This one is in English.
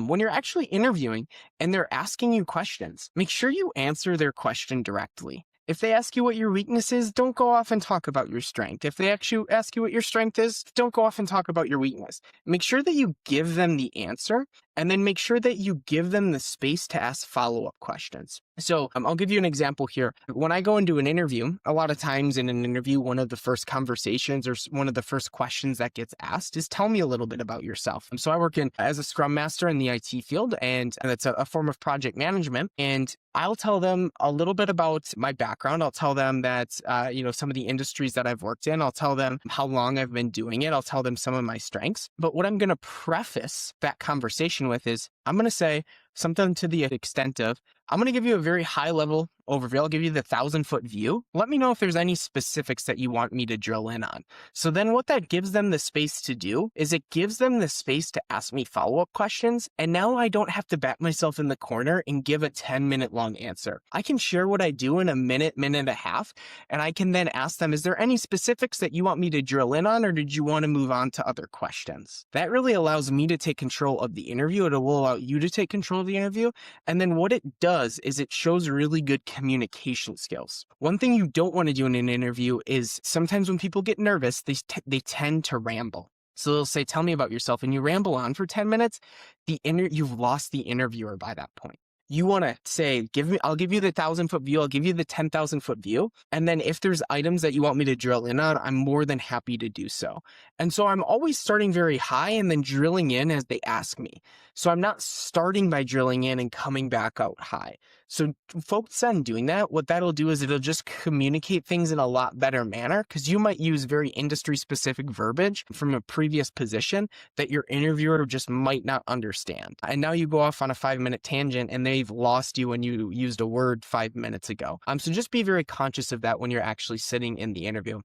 When you're actually interviewing and they're asking you questions, make sure you answer their question directly. If they ask you what your weakness is, don't go off and talk about your strength. If they actually ask you what your strength is, don't go off and talk about your weakness. Make sure that you give them the answer, and then make sure that you give them the space to ask follow-up questions. So I'll give you an example here. When I go into an interview, a lot of times in an interview, one of the first conversations or one of the first questions that gets asked is, tell me a little bit about yourself. So I work as a Scrum Master in the IT field, and that's a form of project management. And I'll tell them a little bit about my background. I'll tell them that, some of the industries that I've worked in. I'll tell them how long I've been doing it. I'll tell them some of my strengths. But what I'm going to preface that conversation with is, I'm going to say something to the extent of, I'm going to give you a very high level overview. I'll give you the 1,000-foot view. Let me know if there's any specifics that you want me to drill in on. So then what that gives them the space to do is it gives them the space to ask me follow-up questions. And now I don't have to back myself in the corner and give a 10-minute long answer. I can share what I do in a minute, minute and a half, and I can then ask them, is there any specifics that you want me to drill in on, or did you want to move on to other questions? That really allows me to take control of the interview. It will allow you to take control of the interview. And then what it does is it shows really good communication skills. One thing you don't want to do in an interview is sometimes when people get nervous, they tend to ramble. So they'll say, tell me about yourself, and you ramble on for 10 minutes. You've lost the interviewer by that point. You want to say, I'll give you the 1,000-foot view. I'll give you the 10,000-foot view. And then if there's items that you want me to drill in on, I'm more than happy to do so. And so I'm always starting very high and then drilling in as they ask me. So I'm not starting by drilling in and coming back out high. So focus on doing that. What that'll do is it'll just communicate things in a lot better manner, because you might use very industry specific verbiage from a previous position that your interviewer just might not understand. And now you go off on a 5-minute tangent and they've lost you when you used a word 5 minutes ago. So just be very conscious of that when you're actually sitting in the interview.